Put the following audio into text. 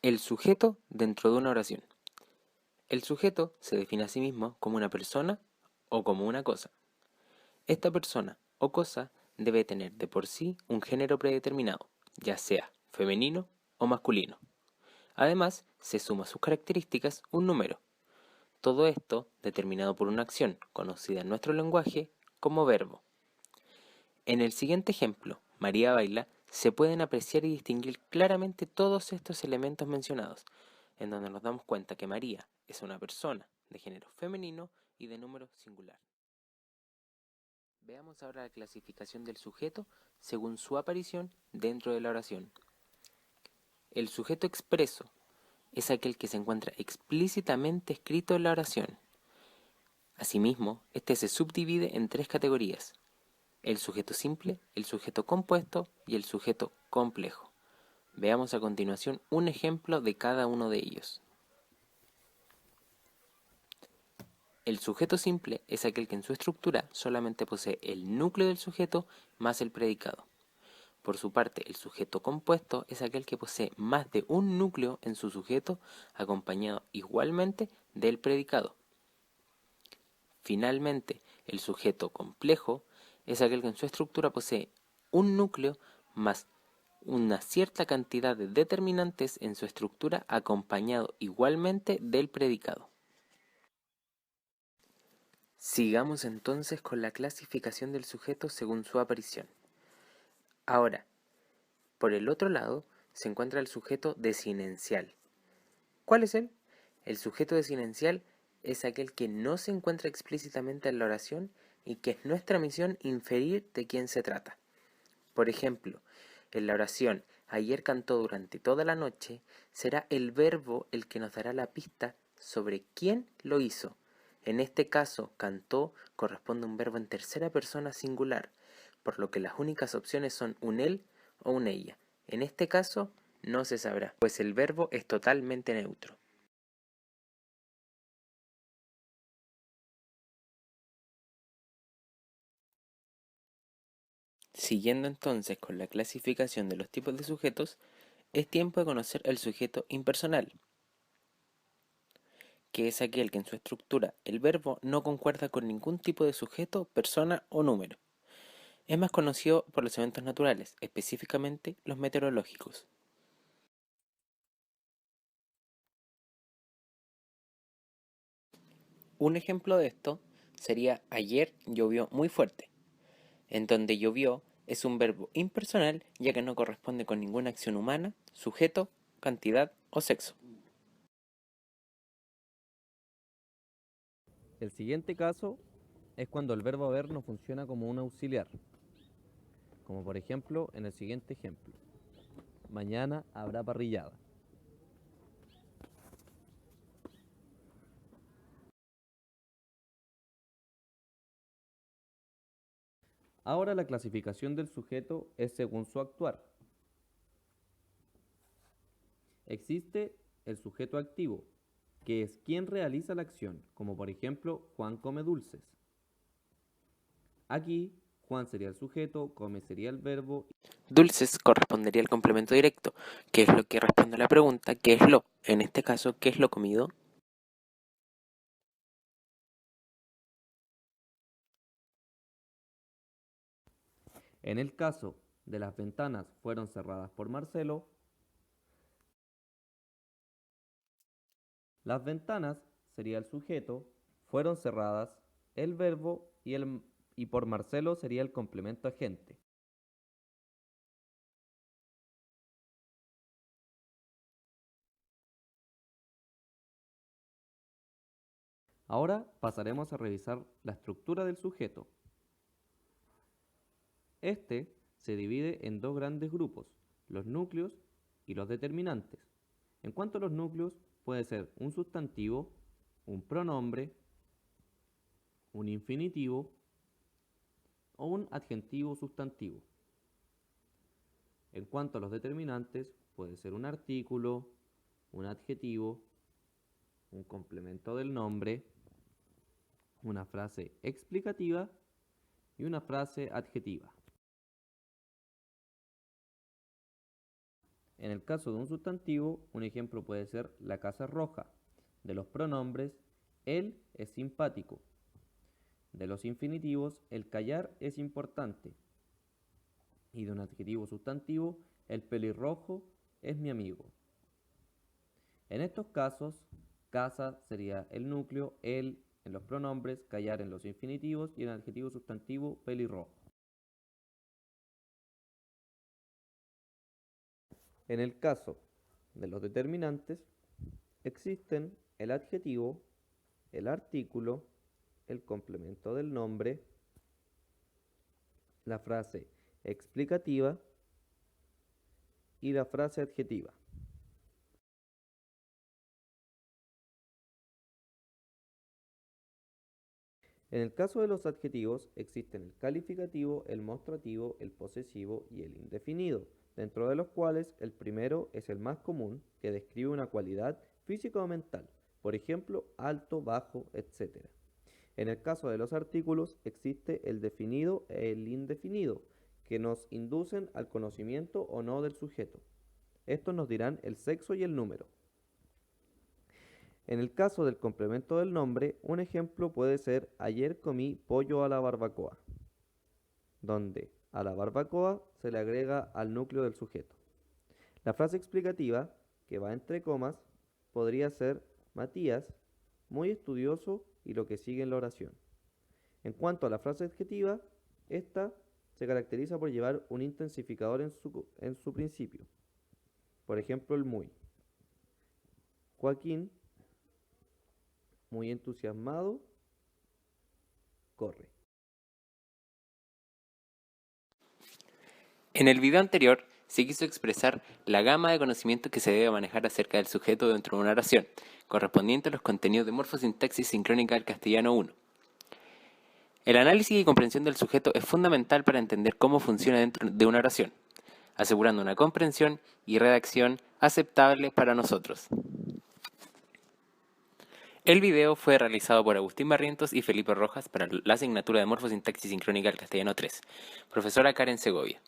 El sujeto dentro de una oración. El sujeto se define a sí mismo como una persona o como una cosa. Esta persona o cosa debe tener de por sí un género predeterminado, ya sea femenino o masculino. Además, se suma a sus características un número. Todo esto determinado por una acción conocida en nuestro lenguaje como verbo. En el siguiente ejemplo, María baila, se pueden apreciar y distinguir claramente todos estos elementos mencionados, en donde nos damos cuenta que María es una persona de género femenino y de número singular. Veamos ahora la clasificación del sujeto según su aparición dentro de la oración. El sujeto expreso es aquel que se encuentra explícitamente escrito en la oración. Asimismo, este se subdivide en tres categorías: el sujeto simple, el sujeto compuesto y el sujeto complejo. Veamos a continuación un ejemplo de cada uno de ellos. El sujeto simple es aquel que en su estructura solamente posee el núcleo del sujeto más el predicado. Por su parte, el sujeto compuesto es aquel que posee más de un núcleo en su sujeto, acompañado igualmente del predicado. Finalmente, el sujeto complejo es aquel que en su estructura posee un núcleo más una cierta cantidad de determinantes en su estructura, acompañado igualmente del predicado. Sigamos entonces con la clasificación del sujeto según su aparición. Ahora, por el otro lado, se encuentra el sujeto desinencial. ¿Cuál es él? El sujeto desinencial es aquel que no se encuentra explícitamente en la oración y que es nuestra misión inferir de quién se trata. Por ejemplo, en la oración ayer cantó durante toda la noche, será el verbo el que nos dará la pista sobre quién lo hizo. En este caso, cantó corresponde a un verbo en tercera persona singular, por lo que las únicas opciones son un él o un ella. En este caso, no se sabrá, pues el verbo es totalmente neutro. Siguiendo entonces con la clasificación de los tipos de sujetos, es tiempo de conocer el sujeto impersonal, que es aquel que en su estructura el verbo no concuerda con ningún tipo de sujeto, persona o número. Es más conocido por los eventos naturales, específicamente los meteorológicos. Un ejemplo de esto sería ayer llovió muy fuerte, en donde llovió es un verbo impersonal ya que no corresponde con ninguna acción humana, sujeto, cantidad o sexo. El siguiente caso es cuando el verbo haber no funciona como un auxiliar, como por ejemplo en el siguiente ejemplo. Mañana habrá parrillada. Ahora la clasificación del sujeto es según su actuar. Existe el sujeto activo, que es quien realiza la acción, como por ejemplo Juan come dulces. Aquí Juan sería el sujeto, come sería el verbo. Dulces correspondería al complemento directo, que es lo que responde a la pregunta ¿qué es lo? En este caso, ¿qué es lo comido? En el caso de las ventanas fueron cerradas por Marcelo, las ventanas sería el sujeto, fueron cerradas, el verbo y por Marcelo sería el complemento agente. Ahora pasaremos a revisar la estructura del sujeto. Este se divide en dos grandes grupos, los núcleos y los determinantes. En cuanto a los núcleos, puede ser un sustantivo, un pronombre, un infinitivo o un adjetivo sustantivo. En cuanto a los determinantes, puede ser un artículo, un adjetivo, un complemento del nombre, una frase explicativa y una frase adjetiva. En el caso de un sustantivo, un ejemplo puede ser la casa es roja. De los pronombres, él es simpático. De los infinitivos, el callar es importante. Y de un adjetivo sustantivo, el pelirrojo es mi amigo. En estos casos, casa sería el núcleo, él en los pronombres, callar en los infinitivos y en el adjetivo sustantivo, pelirrojo. En el caso de los determinantes, existen el adjetivo, el artículo, el complemento del nombre, la frase explicativa y la frase adjetiva. En el caso de los adjetivos existen el calificativo, el mostrativo, el posesivo y el indefinido, dentro de los cuales el primero es el más común, que describe una cualidad física o mental, por ejemplo, alto, bajo, etc. En el caso de los artículos existe el definido e el indefinido, que nos inducen al conocimiento o no del sujeto. Estos nos dirán el sexo y el número. En el caso del complemento del nombre, un ejemplo puede ser ayer comí pollo a la barbacoa, donde a la barbacoa se le agrega al núcleo del sujeto. La frase explicativa, que va entre comas, podría ser Matías, muy estudioso y lo que sigue en la oración. En cuanto a la frase adjetiva, esta se caracteriza por llevar un intensificador en su principio. Por ejemplo, el muy. Joaquín, muy entusiasmado, corre. En el video anterior se quiso expresar la gama de conocimientos que se debe manejar acerca del sujeto dentro de una oración, correspondiente a los contenidos de morfosintaxis sincrónica del castellano 1. El análisis y comprensión del sujeto es fundamental para entender cómo funciona dentro de una oración, asegurando una comprensión y redacción aceptable para nosotros. El video fue realizado por Agustín Barrientos y Felipe Rojas para la asignatura de morfosintaxis sincrónica del castellano 3, profesora Karen Segovia.